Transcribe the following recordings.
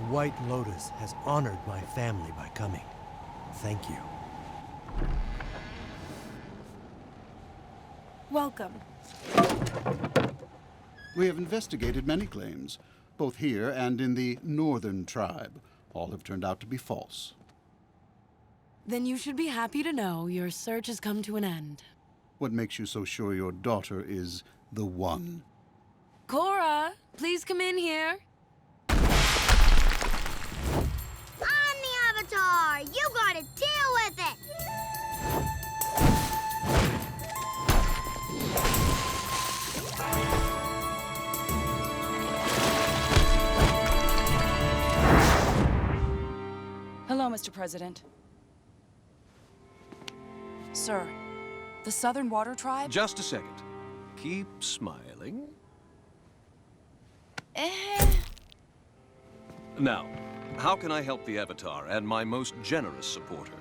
White Lotus has honored my family by coming. Thank you. Welcome. We have investigated many claims, both here and in the Northern Tribe. All have turned out to be false. Then you should be happy to know your search has come to an end. What makes you so sure your daughter is the one? Korra, please come in here. I'm the Avatar! You gotta deal with it! Hello, Mr. President. Sir, the Southern Water Tribe... Just a second. Keep smiling. Now, how can I help the Avatar and my most generous supporter?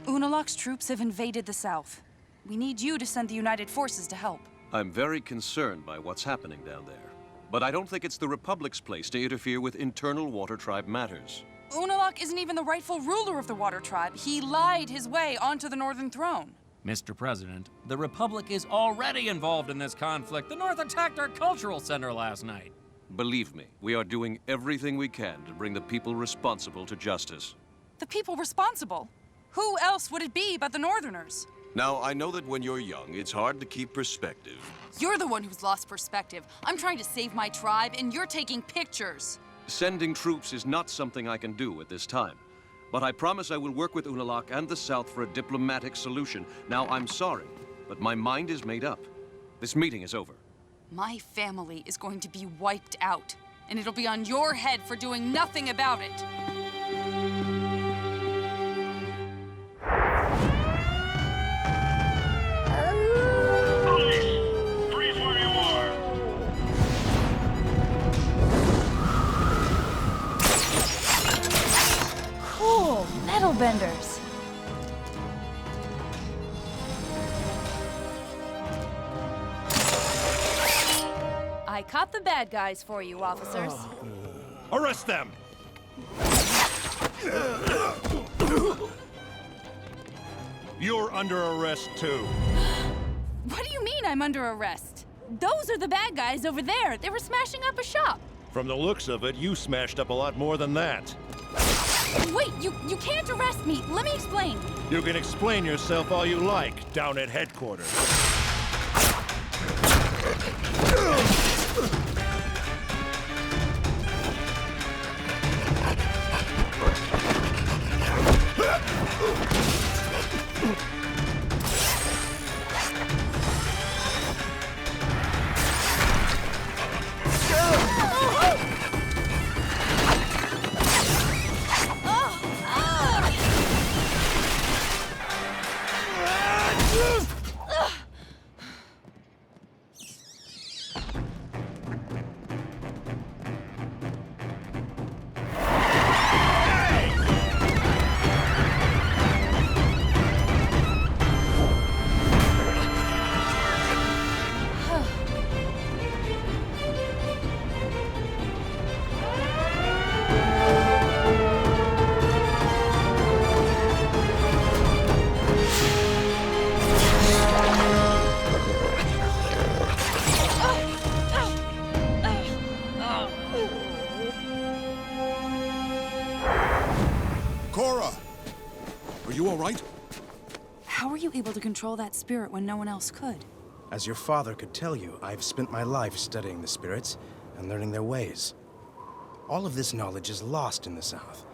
Unalaq's troops have invaded the South. We need you to send the United Forces to help. I'm very concerned by what's happening down there. But I don't think it's the Republic's place to interfere with internal Water Tribe matters. Unalaq isn't even the rightful ruler of the Water Tribe. He lied his way onto the Northern Throne. Mr. President, the Republic is already involved in this conflict. The North attacked our cultural center last night. Believe me, we are doing everything we can to bring the people responsible to justice. The people responsible? Who else would it be but the Northerners? Now, I know that when you're young, it's hard to keep perspective. You're the one who's lost perspective. I'm trying to save my tribe, and you're taking pictures. Sending troops is not something I can do at this time. But I promise I will work with Unalaq and the South for a diplomatic solution. Now, I'm sorry, but my mind is made up. This meeting is over. My family is going to be wiped out, and it'll be on your head for doing nothing about it. Cool, metal benders. I caught the bad guys for you, officers. Arrest them! You're under arrest, too. What do you mean I'm under arrest? Those are the bad guys over there. They were smashing up a shop. From the looks of it, you smashed up a lot more than that. Wait, you can't arrest me. Let me explain. You can explain yourself all you like down at headquarters. Korra! Are you all right? How were you able to control that spirit when no one else could? As your father could tell you, I've spent my life studying the spirits and learning their ways. All of this knowledge is lost in the South,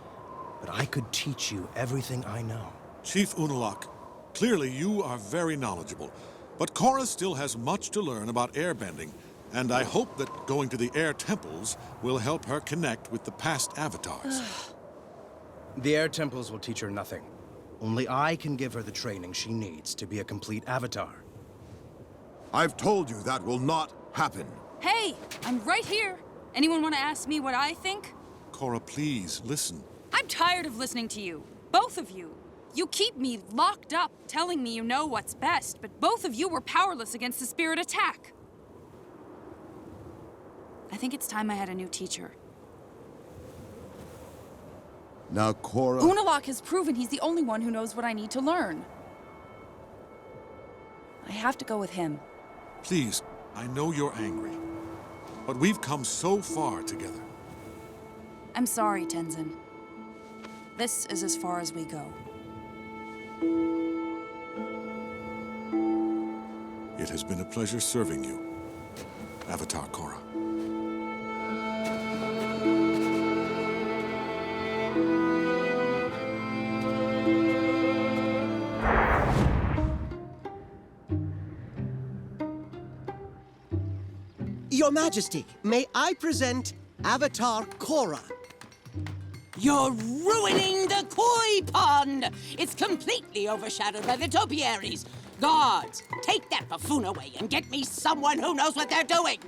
but I could teach you everything I know. Chief Unalaq, clearly you are very knowledgeable, but Korra still has much to learn about airbending, and I hope that going to the air temples will help her connect with the past avatars. The air temples will teach her nothing. Only I can give her the training she needs to be a complete avatar. I've told you that will not happen. Hey, I'm right here. Anyone want to ask me what I think? Korra, please, listen. I'm tired of listening to you. Both of you. You keep me locked up, telling me you know what's best, but both of you were powerless against the spirit attack. I think it's time I had a new teacher. Now, Korra... Unalaq has proven he's the only one who knows what I need to learn. I have to go with him. Please, I know you're angry, but we've come so far together. I'm sorry, Tenzin. This is as far as we go. It has been a pleasure serving you, Avatar Korra. Your Majesty, may I present Avatar Korra? You're ruining the koi pond! It's completely overshadowed by the topiaries. Guards, take that buffoon away and get me someone who knows what they're doing!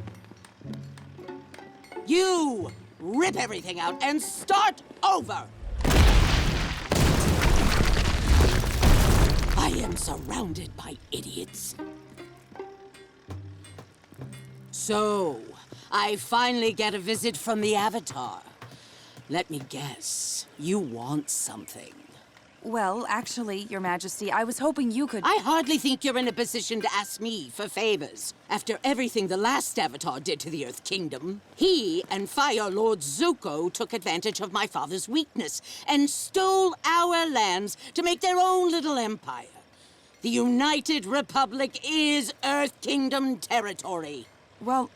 You, rip everything out and start over! I am surrounded by idiots. So, I finally get a visit from the Avatar. Let me guess, you want something. Well, actually, Your Majesty, I was hoping you could... I hardly think you're in a position to ask me for favors. After everything the last Avatar did to the Earth Kingdom, he and Fire Lord Zuko took advantage of my father's weakness and stole our lands to make their own little empire. The United Republic is Earth Kingdom territory. Well,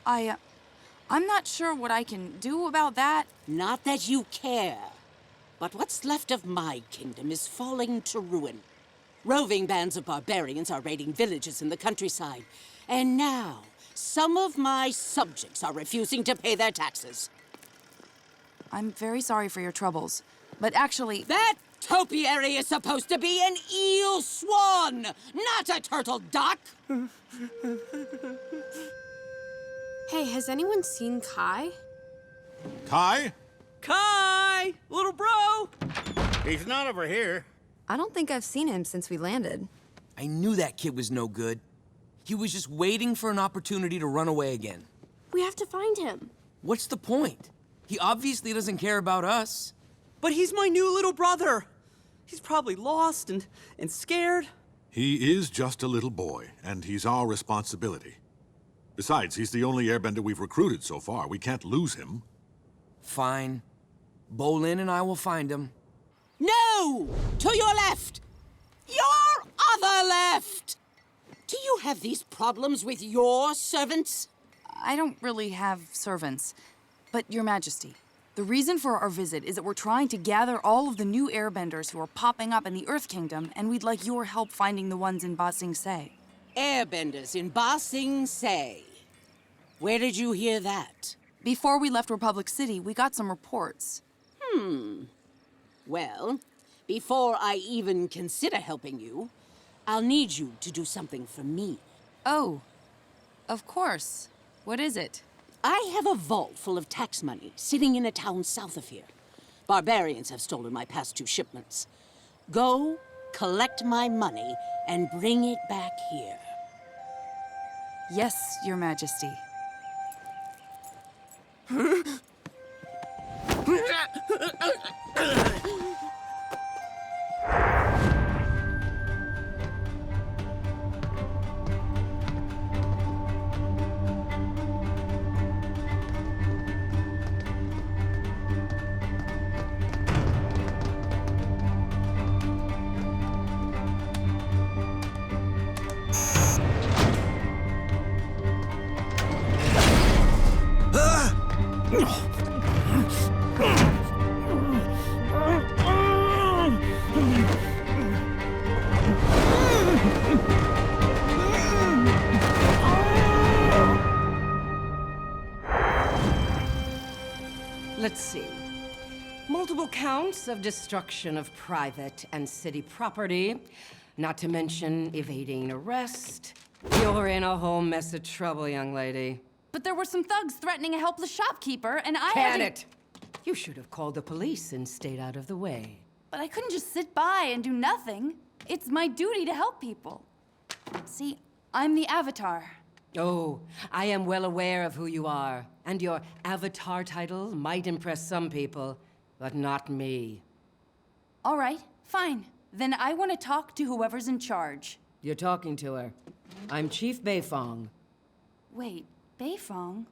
I'm not sure what I can do about that. Not that you care. But what's left of my kingdom is falling to ruin. Roving bands of barbarians are raiding villages in the countryside. And now, some of my subjects are refusing to pay their taxes. I'm very sorry for your troubles, but actually... That topiary is supposed to be an eel swan, not a turtle duck! Hey, has anyone seen Kai? Kai? Kai! Little bro! He's not over here. I don't think I've seen him since we landed. I knew that kid was no good. He was just waiting for an opportunity to run away again. We have to find him. What's the point? He obviously doesn't care about us. But he's my new little brother. He's probably lost and scared. He is just a little boy, and he's our responsibility. Besides, he's the only airbender we've recruited so far. We can't lose him. Fine. Bolin and I will find him. No! To your left! Your other left! Do you have these problems with your servants? I don't really have servants. But, Your Majesty, the reason for our visit is that we're trying to gather all of the new airbenders who are popping up in the Earth Kingdom, and we'd like your help finding the ones in Ba Sing Se. Airbenders in Ba Sing Se. Where did you hear that? Before we left Republic City, we got some reports. Well, before I even consider helping you, I'll need you to do something for me. Oh, of course. What is it? I have a vault full of tax money sitting in a town south of here. Barbarians have stolen my past 2 shipments. Go, collect my money, and bring it back here. Yes, Your Majesty. Let's see. Multiple counts of destruction of private and city property, not to mention evading arrest. You're in a whole mess of trouble, young lady. But there were some thugs threatening a helpless shopkeeper, and I Can it! You should have called the police and stayed out of the way. But I couldn't just sit by and do nothing. It's my duty to help people. See, I'm the Avatar. Oh, I am well aware of who you are, and your Avatar title might impress some people, but not me. All right, fine. Then I want to talk to whoever's in charge. You're talking to her. I'm Chief Beifong. Wait, Beifong?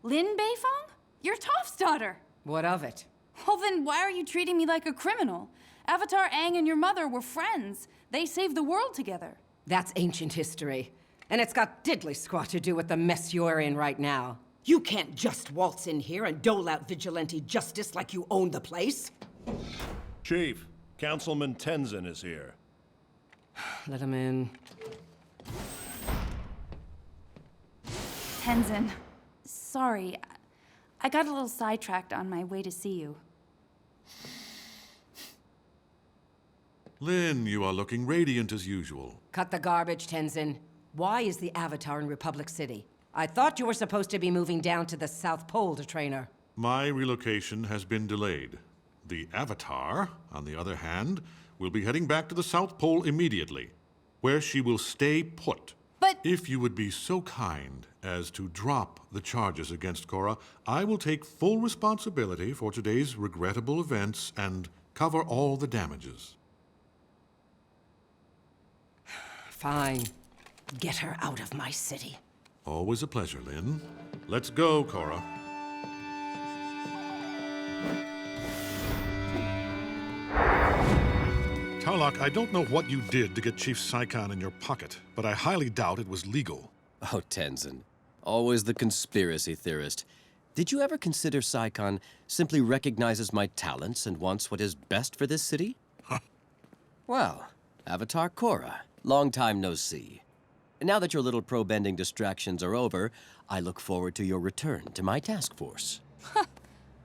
Lin Beifong? You're Toph's daughter. What of it? Well, then why are you treating me like a criminal? Avatar Aang and your mother were friends. They saved the world together. That's ancient history. And it's got diddly squat to do with the mess you're in right now. You can't just waltz in here and dole out vigilante justice like you own the place. Chief, Councilman Tenzin is here. Let him in. Tenzin, sorry. I got a little sidetracked on my way to see you. Lin, you are looking radiant as usual. Cut the garbage, Tenzin. Why is the Avatar in Republic City? I thought you were supposed to be moving down to the South Pole to train her. My relocation has been delayed. The Avatar, on the other hand, will be heading back to the South Pole immediately, where she will stay put. But if you would be so kind as to drop the charges against Korra, I will take full responsibility for today's regrettable events and cover all the damages. Fine. Get her out of my city. Always a pleasure, Lin. Let's go, Korra. Unalaq, I don't know what you did to get Chief Saikan in your pocket, but I highly doubt it was legal. Oh, Tenzin. Always the conspiracy theorist. Did you ever consider Saikan simply recognizes my talents and wants what is best for this city? Huh. Well, Avatar Korra, long time no see. Now that your little pro-bending distractions are over, I look forward to your return to my task force.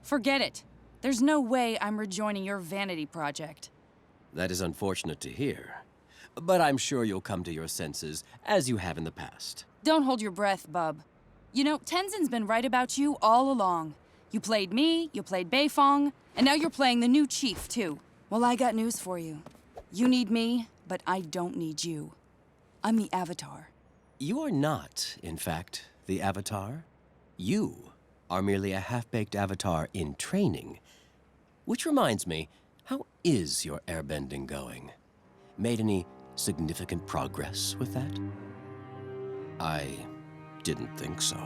Forget it. There's no way I'm rejoining your vanity project. That is unfortunate to hear. But I'm sure you'll come to your senses, as you have in the past. Don't hold your breath, bub. You know, Tenzin's been right about you all along. You played me, you played Beifong, and now you're playing the new chief, too. Well, I got news for you. You need me, but I don't need you. I'm the Avatar. You are not, in fact, the Avatar. You are merely a half-baked Avatar in training. Which reminds me, how is your airbending going? Made any significant progress with that? I didn't think so.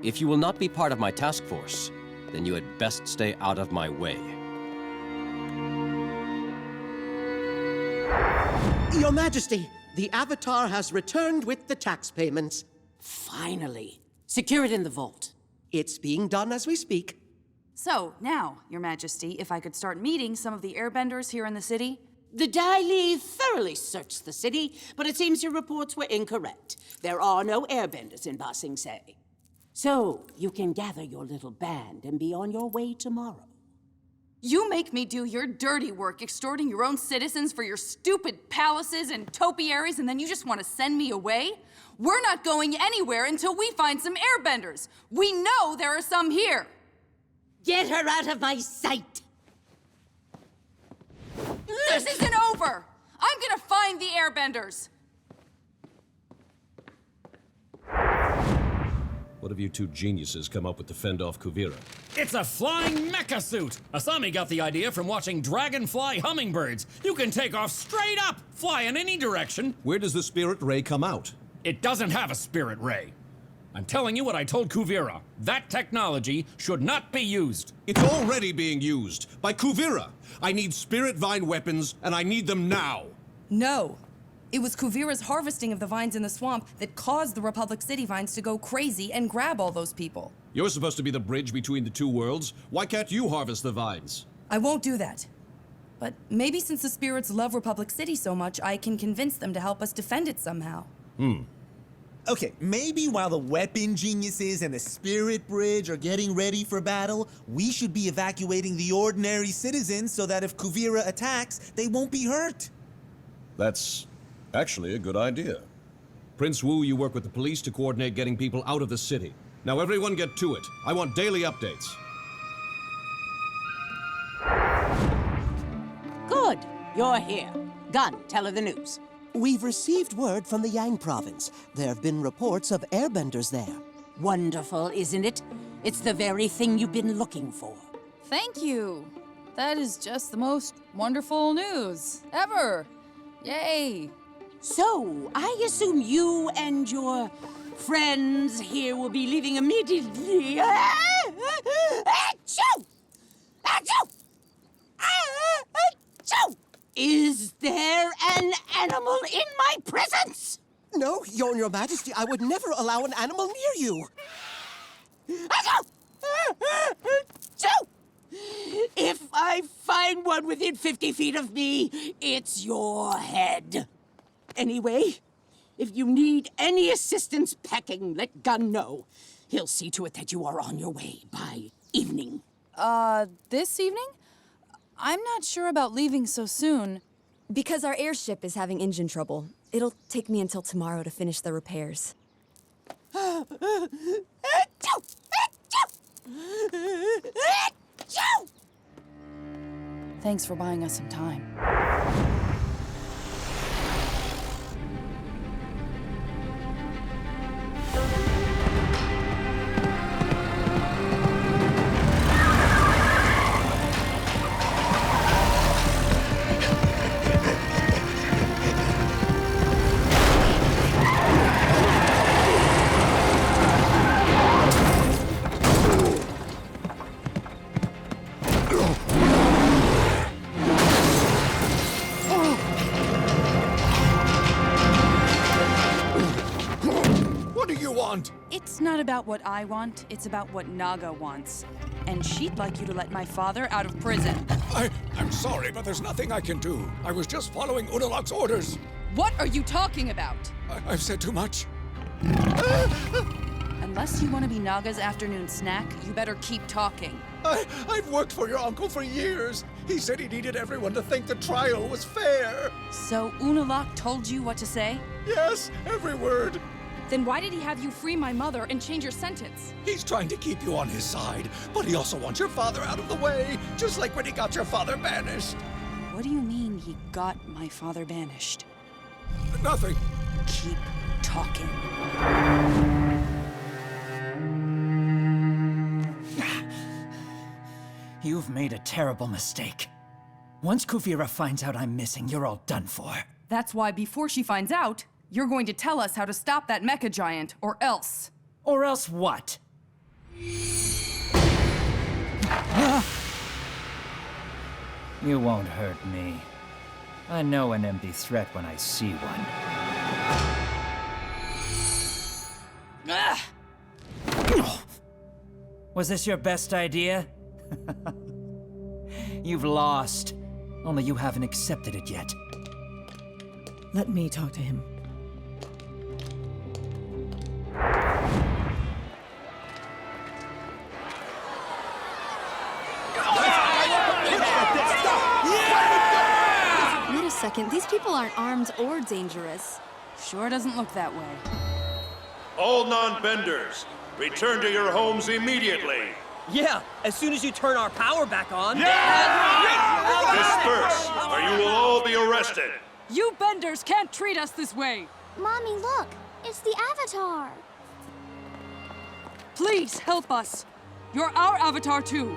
If you will not be part of my task force, then you had best stay out of my way. Your Majesty, the Avatar has returned with the tax payments. Finally. Secure it in the vault. It's being done as we speak. So, now, Your Majesty, if I could start meeting some of the airbenders here in the city? The Dai Li thoroughly searched the city, but it seems your reports were incorrect. There are no airbenders in Ba Sing Se. So, you can gather your little band and be on your way tomorrow. You make me do your dirty work, extorting your own citizens for your stupid palaces and topiaries, and then you just want to send me away? We're not going anywhere until we find some airbenders. We know there are some here. Get her out of my sight! This isn't over! I'm gonna find the airbenders! What have you two geniuses come up with to fend off Kuvira? It's a flying mecha suit! Asami got the idea from watching dragonfly hummingbirds. You can take off straight up, fly in any direction. Where does the spirit ray come out? It doesn't have a spirit ray. I'm telling you what I told Kuvira. That technology should not be used. It's already being used by Kuvira. I need spirit vine weapons, and I need them now. No. It was Kuvira's harvesting of the vines in the swamp that caused the Republic City vines to go crazy and grab all those people. You're supposed to be the bridge between the two worlds. Why can't you harvest the vines? I won't do that. But maybe since the spirits love Republic City so much, I can convince them to help us defend it somehow. Okay, maybe while the weapon geniuses and the spirit bridge are getting ready for battle, we should be evacuating the ordinary citizens so that if Kuvira attacks, they won't be hurt. That's actually a good idea. Prince Wu, you work with the police to coordinate getting people out of the city. Now everyone get to it. I want daily updates. Good. You're here. Gun, tell her the news. We've received word from the Yang province. There have been reports of airbenders there. Wonderful, isn't it? It's the very thing you've been looking for. Thank you. That is just the most wonderful news ever. Yay. So, I assume you and your friends here will be leaving immediately. Achoo! Achoo! Achoo! Is there an animal in my presence? No, your Majesty, I would never allow an animal near you. Achoo! Achoo! If I find one within 50 feet of me, it's your head. Anyway, if you need any assistance packing, let Gunn know. He'll see to it that you are on your way by evening. This evening? I'm not sure about leaving so soon. Because our airship is having engine trouble. It'll take me until tomorrow to finish the repairs. Achoo! Thanks for buying us some time. It's not about what I want, it's about what Naga wants. And she'd like you to let my father out of prison. I'm sorry, but there's nothing I can do. I was just following Unalaq's orders. What are you talking about? I've said too much. Unless you want to be Naga's afternoon snack, you better keep talking. I've worked for your uncle for years. He said he needed everyone to think the trial was fair. So Unalaq told you what to say? Yes, every word. Then why did he have you free my mother and change your sentence? He's trying to keep you on his side, but he also wants your father out of the way, just like when he got your father banished. What do you mean he got my father banished? Nothing. Keep talking. You've made a terrible mistake. Once Kuvira finds out I'm missing, you're all done for. That's why before she finds out, you're going to tell us how to stop that mecha giant, or else. Or else what? You won't hurt me. I know an empty threat when I see one. Was this your best idea? You've lost. Only you haven't accepted it yet. Let me talk to him. Wait a second, these people aren't armed or dangerous. Sure doesn't look that way. All non-benders, return to your homes immediately. Yeah, as soon as you turn our power back on. Disperse, or you will all be arrested. You benders can't treat us this way. Mommy, look. It's the Avatar. Please help us. You're our Avatar too.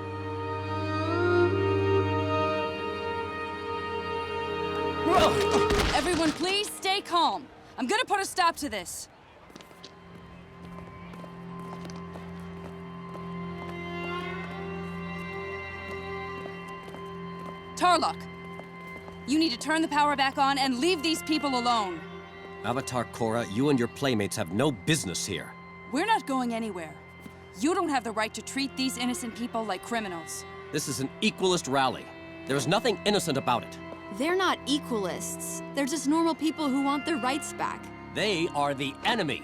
Everyone, please stay calm. I'm gonna put a stop to this. Tarlok, you need to turn the power back on and leave these people alone. Avatar Korra, you and your playmates have no business here. We're not going anywhere. You don't have the right to treat these innocent people like criminals. This is an equalist rally. There's nothing innocent about it. They're not equalists. They're just normal people who want their rights back. They are the enemy.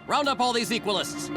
Round up all these equalists.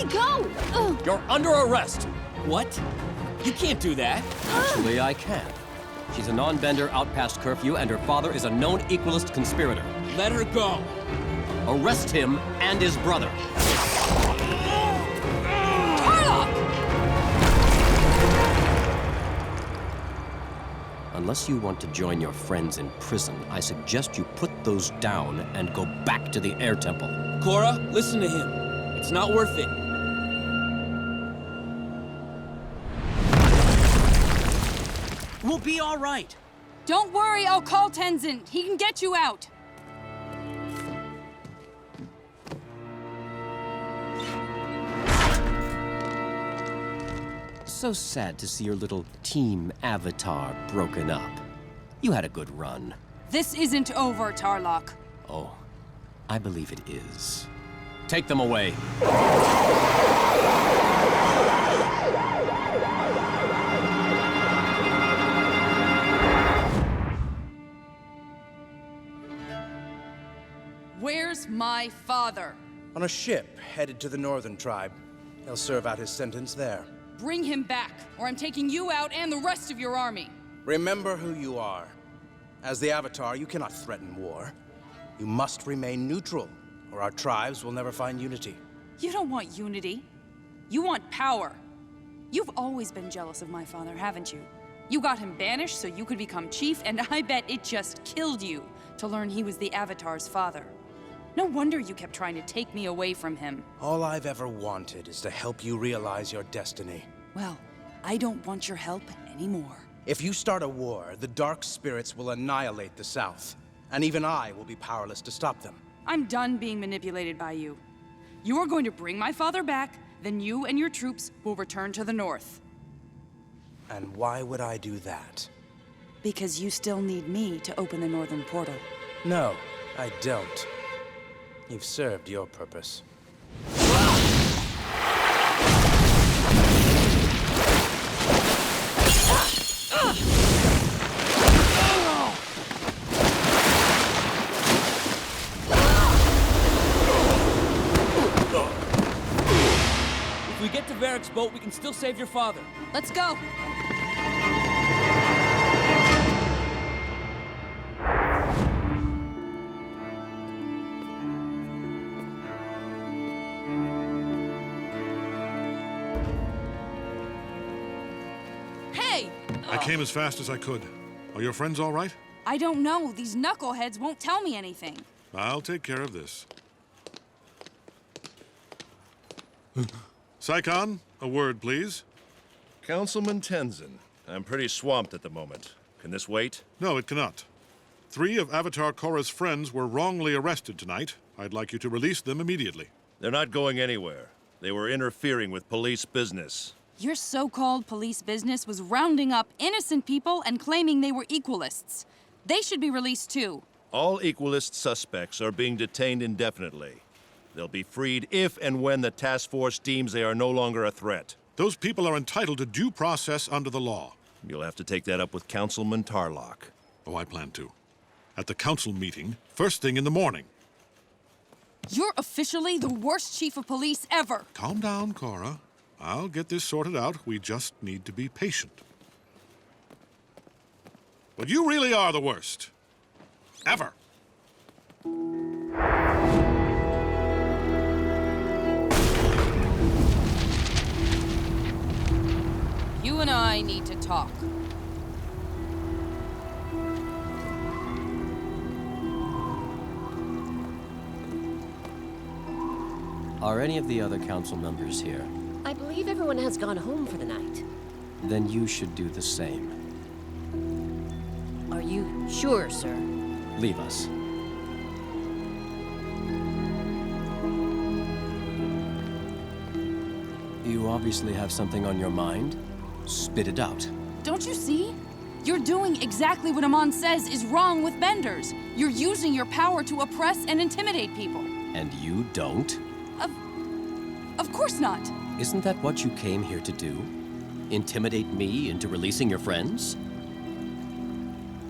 me go! Ugh. You're under arrest! What? You can't do that! Actually, I can. She's a non-bender out past curfew, and her father is a known equalist conspirator. Let her go! Arrest him and his brother. Unless you want to join your friends in prison, I suggest you put those down and go back to the Air Temple. Korra, listen to him. It's not worth it. We'll be all right. Don't worry, I'll call Tenzin. He can get you out. So sad to see your little team avatar broken up. You had a good run. This isn't over, Tarlok. Oh, I believe it is. Take them away. Where's my father? On a ship headed to the Northern Tribe. He'll serve out his sentence there. Bring him back, or I'm taking you out and the rest of your army. Remember who you are. As the Avatar, you cannot threaten war. You must remain neutral, or our tribes will never find unity. You don't want unity. You want power. You've always been jealous of my father, haven't you? You got him banished so you could become chief, and I bet it just killed you to learn he was the Avatar's father. No wonder you kept trying to take me away from him. All I've ever wanted is to help you realize your destiny. Well, I don't want your help anymore. If you start a war, the dark spirits will annihilate the South, and even I will be powerless to stop them. I'm done being manipulated by you. You are going to bring my father back, then you and your troops will return to the North. And why would I do that? Because you still need me to open the Northern Portal. No, I don't. You've served your purpose. If we get to Varric's boat, we can still save your father. Let's go! I came as fast as I could. Are your friends all right? I don't know. These knuckleheads won't tell me anything. I'll take care of this. Saikon, a word, please. Councilman Tenzin, I'm pretty swamped at the moment. Can this wait? No, it cannot. 3 of Avatar Korra's friends were wrongly arrested tonight. I'd like you to release them immediately. They're not going anywhere. They were interfering with police business. Your so-called police business was rounding up innocent people and claiming they were equalists. They should be released too. All equalist suspects are being detained indefinitely. They'll be freed if and when the task force deems they are no longer a threat. Those people are entitled to due process under the law. You'll have to take that up with Councilman Tarlok. Oh, I plan to. At the council meeting, first thing in the morning. You're officially the worst chief of police ever. Calm down, Korra. I'll get this sorted out. We just need to be patient. But you really are the worst. Ever. You and I need to talk. Are any of the other council members here? I believe everyone has gone home for the night. Then you should do the same. Are you sure, sir? Leave us. You obviously have something on your mind. Spit it out. Don't you see? You're doing exactly what Amon says is wrong with benders. You're using your power to oppress and intimidate people. And you don't? Of course not. Isn't that what you came here to do? Intimidate me into releasing your friends?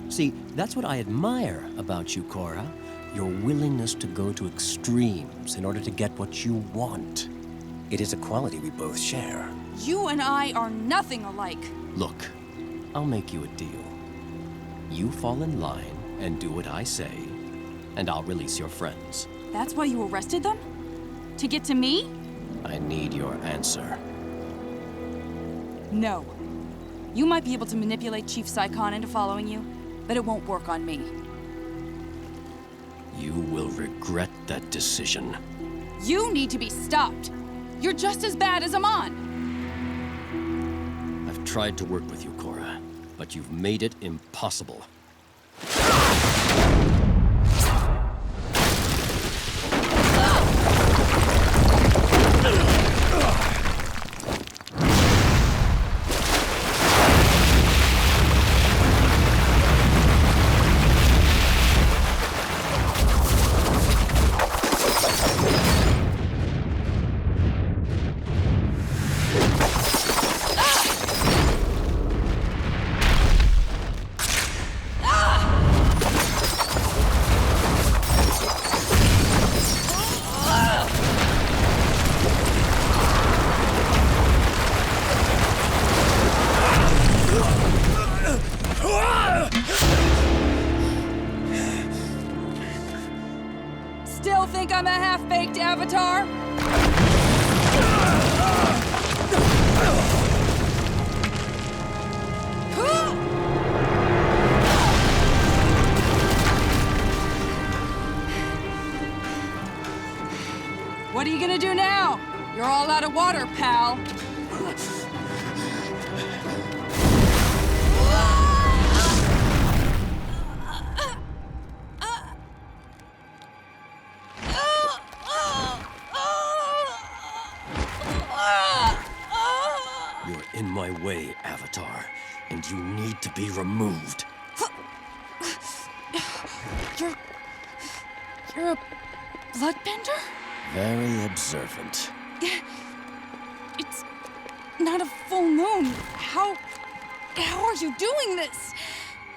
See, that's what I admire about you, Korra. Your willingness to go to extremes in order to get what you want. It is a quality we both share. You and I are nothing alike. Look, I'll make you a deal. You fall in line and do what I say, and I'll release your friends. That's why you arrested them? To get to me? I need your answer. No. You might be able to manipulate Chief Saikon into following you, but it won't work on me. You will regret that decision. You need to be stopped. You're just as bad as Amon. I've tried to work with you, Korra, but you've made it impossible. Still think I'm a half-baked avatar? What are you gonna do now? You're all out of water, pal. You're in my way, Avatar, and you need to be removed. You're a bloodbender? Very observant. It's not a full moon. How are you doing this?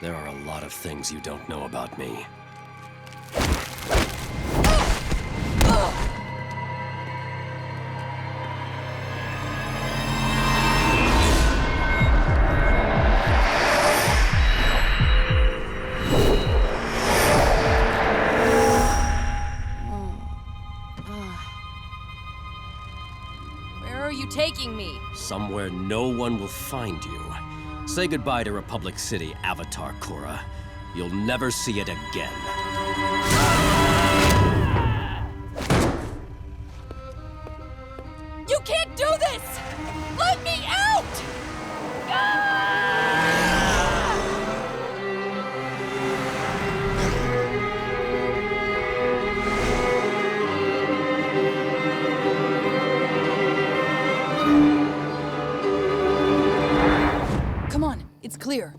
There are a lot of things you don't know about me. Where are you taking me? Somewhere no one will find you. Say goodbye to Republic City, Avatar Korra. You'll never see it again. You can't do this! Let me out! Come on, it's clear.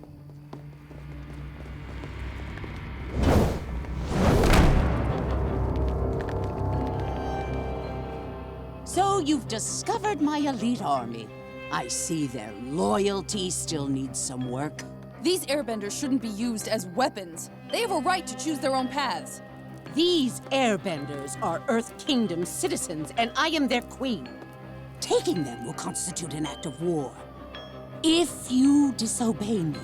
So you've discovered my elite army. I see their loyalty still needs some work. These airbenders shouldn't be used as weapons. They have a right to choose their own paths. These airbenders are Earth Kingdom citizens, and I am their queen. Taking them will constitute an act of war. If you disobey me,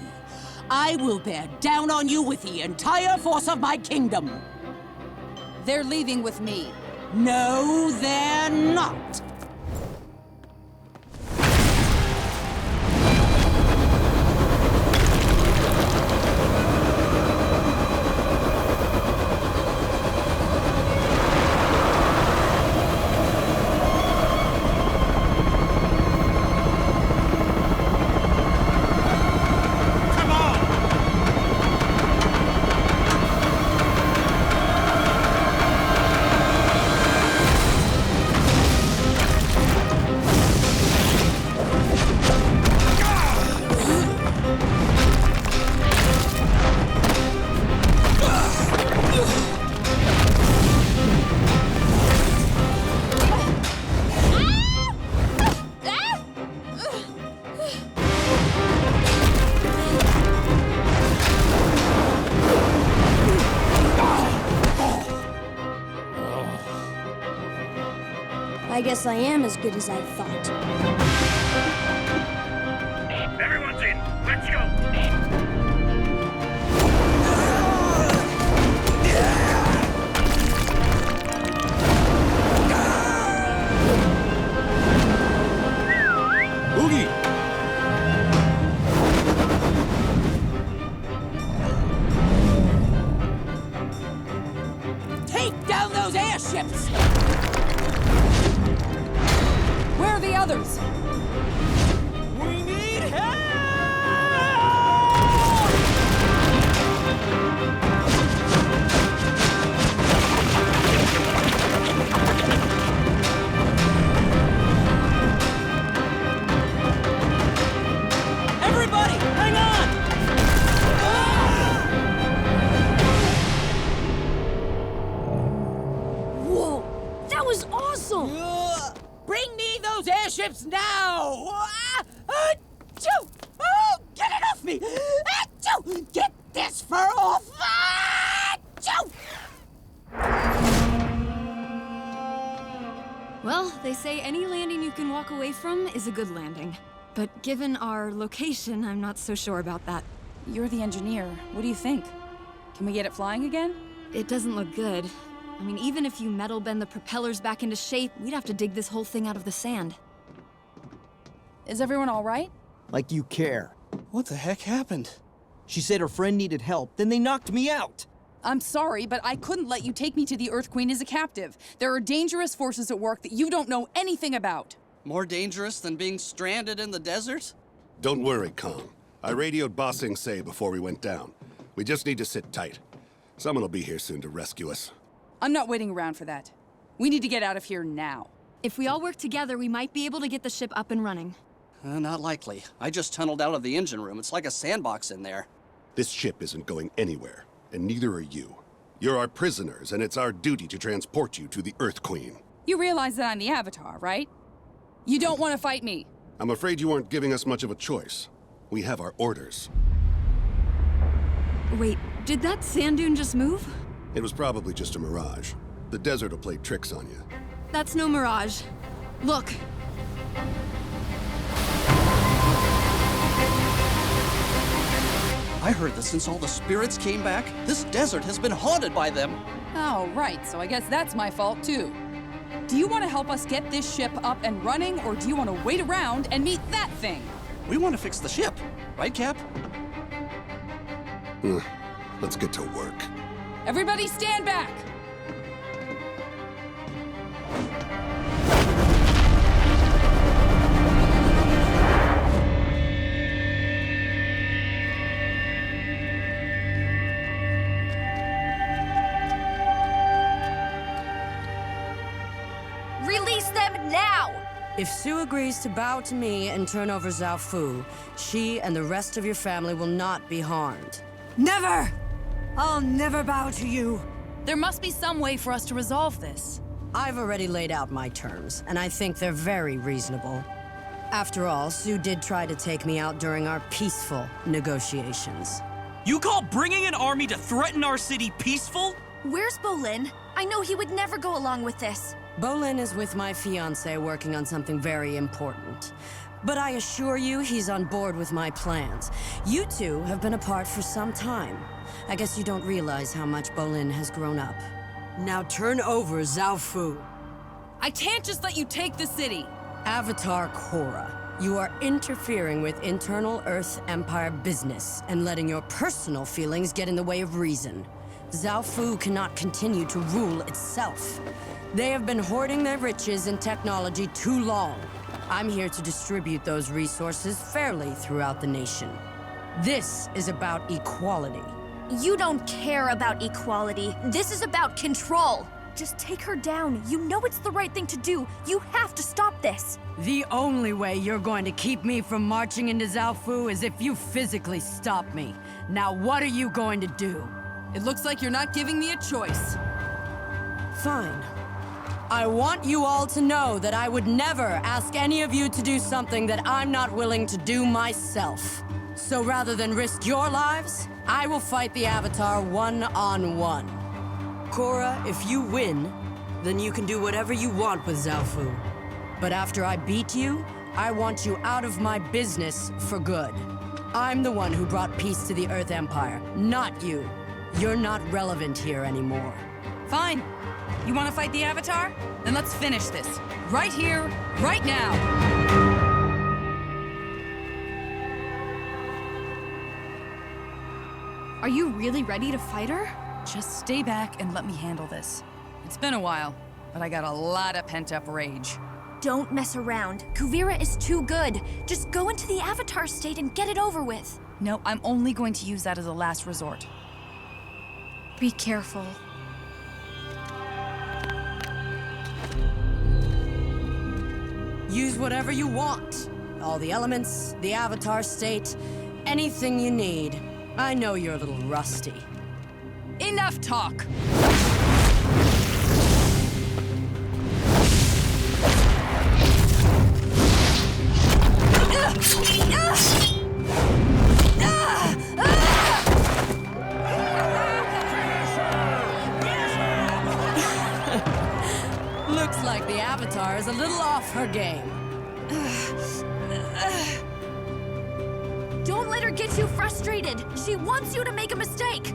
I will bear down on you with the entire force of my kingdom. They're leaving with me. No, they're not. I guess I am as good as I thought. Everyone's in. Let's go. Boogie! Take down those airships! Where are the others? We need help! Everybody, hang on! Whoa, that was awesome! Bring me those airships now! Achoo! Oh, get it off me! Achoo! Get this fur off! Achoo! Well, they say any landing you can walk away from is a good landing. But given our location, I'm not so sure about that. You're the engineer. What do you think? Can we get it flying again? It doesn't look good. I mean, even if you metal bend the propellers back into shape, we'd have to dig this whole thing out of the sand. Is everyone all right? Like you care. What the heck happened? She said her friend needed help, then they knocked me out. I'm sorry, but I couldn't let you take me to the Earth Queen as a captive. There are dangerous forces at work that you don't know anything about. More dangerous than being stranded in the desert? Don't worry, Kong. I radioed Ba Sing Se before we went down. We just need to sit tight. Someone will be here soon to rescue us. I'm not waiting around for that. We need to get out of here now. If we all work together, we might be able to get the ship up and running. Not likely. I just tunneled out of the engine room. It's like a sandbox in there. This ship isn't going anywhere, and neither are you. You're our prisoners, and it's our duty to transport you to the Earth Queen. You realize that I'm the Avatar, right? You don't want to fight me. I'm afraid you aren't giving us much of a choice. We have our orders. Wait, did that sand dune just move? It was probably just a mirage. The desert will play tricks on you. That's no mirage. Look. I heard that since all the spirits came back, this desert has been haunted by them. Oh, right, so I guess that's my fault, too. Do you want to help us get this ship up and running, or do you want to wait around and meet that thing? We want to fix the ship, right, Cap? Let's get to work. Everybody stand back! Release them now! If Sue agrees to bow to me and turn over Zhao Fu, she and the rest of your family will not be harmed. Never! I'll never bow to you. There must be some way for us to resolve this. I've already laid out my terms, and I think they're very reasonable. After all, Sue did try to take me out during our peaceful negotiations. You call bringing an army to threaten our city peaceful? Where's Bolin? I know he would never go along with this. Bolin is with my fiancé working on something very important. But I assure you, he's on board with my plans. You two have been apart for some time. I guess you don't realize how much Bolin has grown up. Now turn over Zhao Fu. I can't just let you take the city. Avatar Korra, you are interfering with internal Earth Empire business and letting your personal feelings get in the way of reason. Zhao Fu cannot continue to rule itself. They have been hoarding their riches and technology too long. I'm here to distribute those resources fairly throughout the nation. This is about equality. You don't care about equality. This is about control. Just take her down. You know it's the right thing to do. You have to stop this. The only way you're going to keep me from marching into Zhao Fu is if you physically stop me. Now what are you going to do? It looks like you're not giving me a choice. Fine. I want you all to know that I would never ask any of you to do something that I'm not willing to do myself. So rather than risk your lives, I will fight the Avatar one-on-one. Korra, if you win, Then you can do whatever you want with Zaofu. But after I beat you, I want you out of my business for good. I'm the one who brought peace to the Earth Empire, not you. You're not relevant here anymore. Fine. You want to fight the Avatar? Then let's finish this. Right here, right now. Are you really ready to fight her? Just stay back and let me handle this. It's been a while, but I got a lot of pent-up rage. Don't mess around. Kuvira is too good. Just go into the Avatar state and get it over with. No, I'm only going to use that as a last resort. Be careful. Use whatever you want. All the elements, the Avatar state, anything you need. I know you're a little rusty. Enough talk! Looks like the Avatar is a little off her game. Don't let her get you frustrated. She wants you to make a mistake.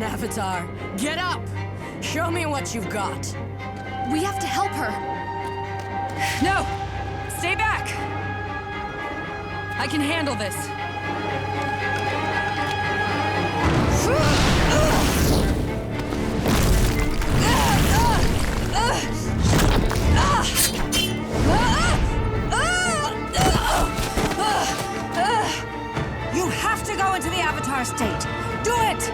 Avatar, get up! Show me what you've got. We have to help her. No! Stay back! I can handle this. You have to go into the Avatar state. Do it!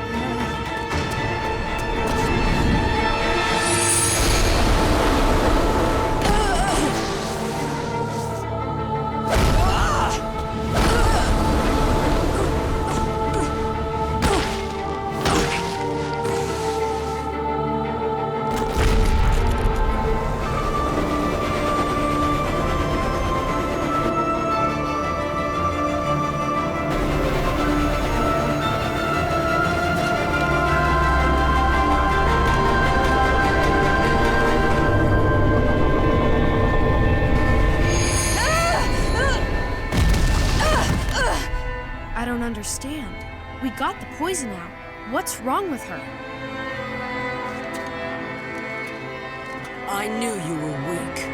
I don't understand. We got the poison out. What's wrong with her? I knew you were weak.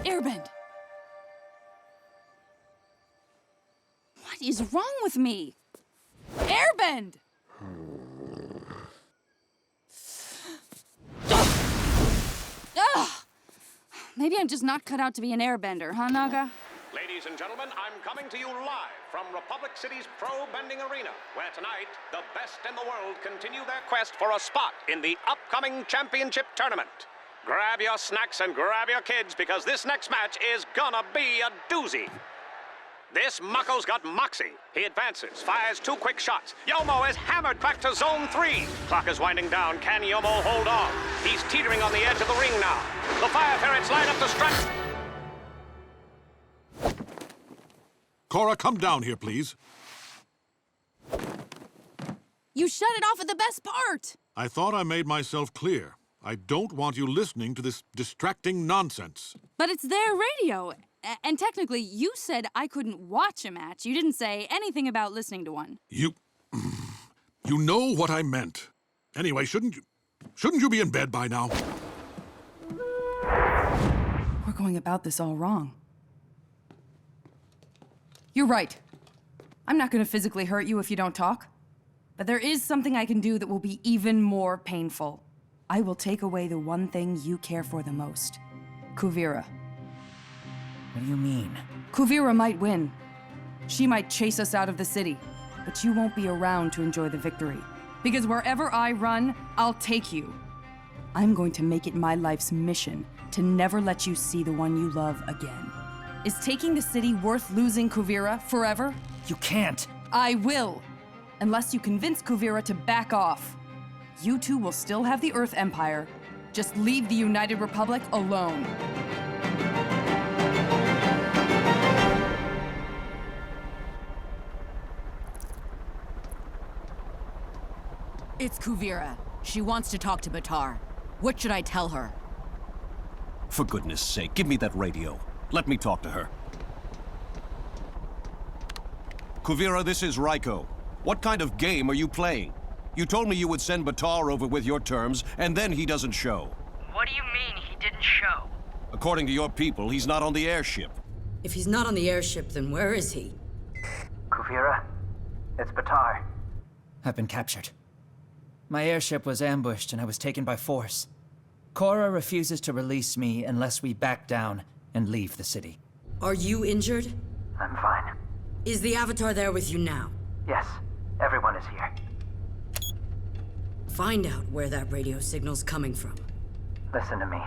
Airbend! What is wrong with me? Airbend! Ugh. Maybe I'm just not cut out to be an airbender, huh, Naga? Lady Ladies and gentlemen, I'm coming to you live from Republic City's Pro Bending Arena, where tonight, the best in the world continue their quest for a spot in the upcoming championship tournament. Grab your snacks and grab your kids, because this next match is gonna be a doozy. This Mako's got moxie. He advances, fires 2 quick shots. Yomo is hammered back to zone 3. Clock is winding down. Can Yomo hold on? He's teetering on the edge of the ring now. The Fire Ferrets line up to strike. Korra, come down here, please. You shut it off at the best part! I thought I made myself clear. I don't want you listening to this distracting nonsense. But it's their radio. And technically, you said I couldn't watch a match. You didn't say anything about listening to one. You know what I meant. Anyway, shouldn't you be in bed by now? We're going about this all wrong. You're right. I'm not going to physically hurt you if you don't talk. But there is something I can do that will be even more painful. I will take away the one thing you care for the most. Kuvira. What do you mean? Kuvira might win. She might chase us out of the city. But you won't be around to enjoy the victory. Because wherever I run, I'll take you. I'm going to make it my life's mission to never let you see the one you love again. Is taking the city worth losing Kuvira forever? You can't. I will. Unless you convince Kuvira to back off. You two will still have the Earth Empire. Just leave the United Republic alone. It's Kuvira. She wants to talk to Batar. What should I tell her? For goodness sake, give me that radio. Let me talk to her. Kuvira, this is Raiko. What kind of game are you playing? You told me you would send Batar over with your terms, and then he doesn't show. What do you mean he didn't show? According to your people, he's not on the airship. If he's not on the airship, then where is he? Kuvira, it's Batar. I've been captured. My airship was ambushed and I was taken by force. Korra refuses to release me unless we back down and leave the city. Are you injured? I'm fine. Is the Avatar there with you now? Yes, everyone is here. Find out where that radio signal's coming from. Listen to me.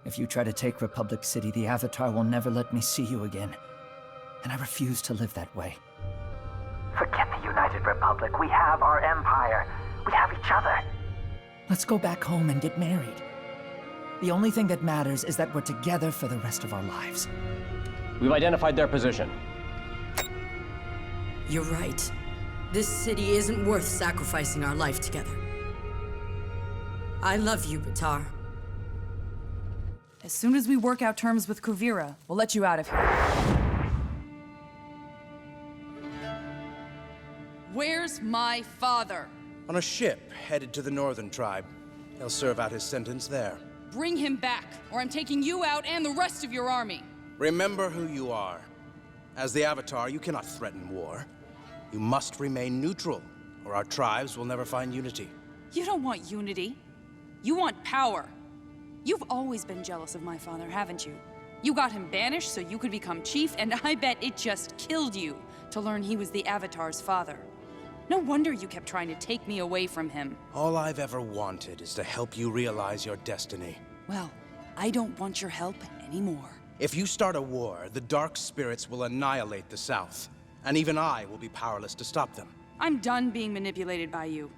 If you try to take Republic City, the Avatar will never let me see you again. And I refuse to live that way. Forget the United Republic. We have our empire. We have each other. Let's go back home and get married. The only thing that matters is that we're together for the rest of our lives. We've identified their position. You're right. This city isn't worth sacrificing our life together. I love you, Batar. As soon as we work out terms with Kuvira, we'll let you out of here. Where's my father? On a ship headed to the Northern Tribe. He'll serve out his sentence there. Bring him back, or I'm taking you out and the rest of your army. Remember who you are. As the Avatar, you cannot threaten war. You must remain neutral, or our tribes will never find unity. You don't want unity. You want power. You've always been jealous of my father, haven't you? You got him banished so you could become chief, and I bet it just killed you to learn he was the Avatar's father. No wonder you kept trying to take me away from him. All I've ever wanted is to help you realize your destiny. Well, I don't want your help anymore. If you start a war, the dark spirits will annihilate the South. And even I will be powerless to stop them. I'm done being manipulated by you.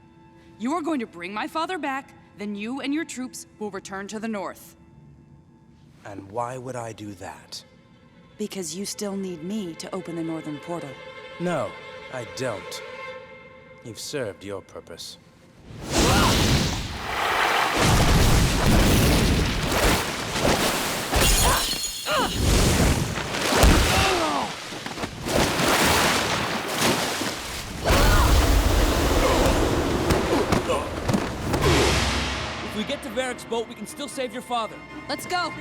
You are going to bring my father back, then you and your troops will return to the North. And why would I do that? Because you still need me to open the Northern Portal. No, I don't. You've served your purpose. If we get to Varric's boat, we can still save your father. Let's go!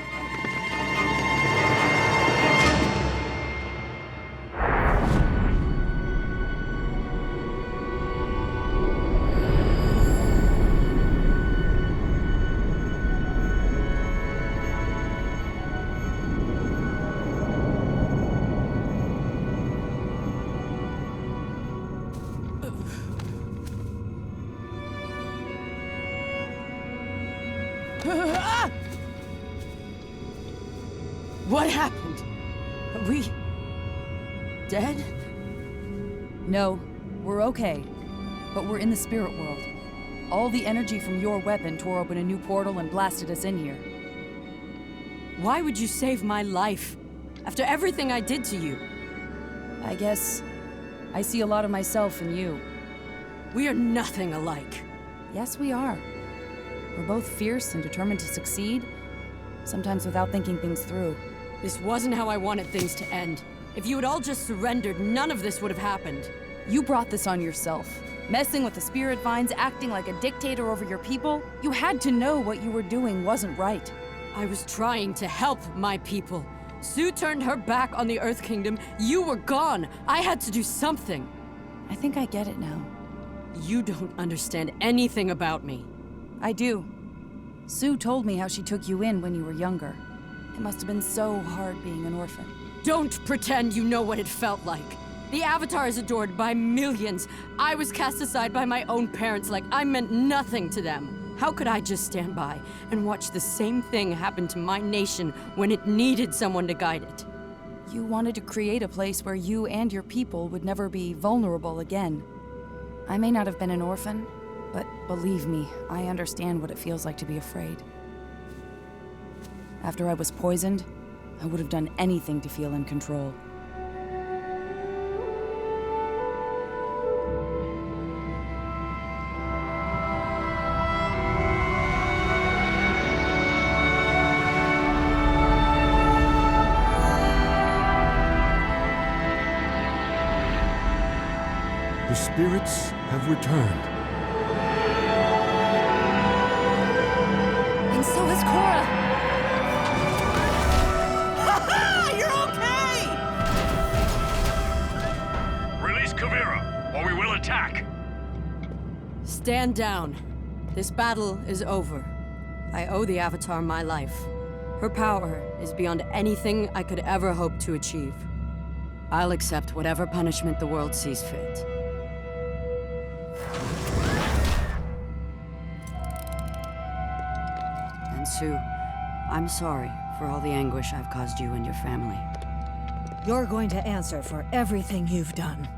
What happened? Are we... dead? No, we're okay. But we're in the spirit world. All the energy from your weapon tore open a new portal and blasted us in here. Why would you save my life? After everything I did to you? I guess I see a lot of myself in you. We are nothing alike. Yes, we are. We're both fierce and determined to succeed, sometimes without thinking things through. This wasn't how I wanted things to end. If you had all just surrendered, none of this would have happened. You brought this on yourself. Messing with the spirit vines, acting like a dictator over your people. You had to know what you were doing wasn't right. I was trying to help my people. Sue turned her back on the Earth Kingdom. You were gone. I had to do something. I think I get it now. You don't understand anything about me. I do. Sue told me how she took you in when you were younger. It must have been so hard being an orphan. Don't pretend you know what it felt like. The Avatar is adored by millions. I was cast aside by my own parents like I meant nothing to them. How could I just stand by and watch the same thing happen to my nation when it needed someone to guide it? You wanted to create a place where you and your people would never be vulnerable again. I may not have been an orphan, but believe me, I understand what it feels like to be afraid. After I was poisoned, I would have done anything to feel in control. The spirits have returned. And so is Korra! You're okay! Release Kuvira, or we will attack! Stand down. This battle is over. I owe the Avatar my life. Her power is beyond anything I could ever hope to achieve. I'll accept whatever punishment the world sees fit. And Sue, I'm sorry for all the anguish I've caused you and your family. You're going to answer for everything you've done.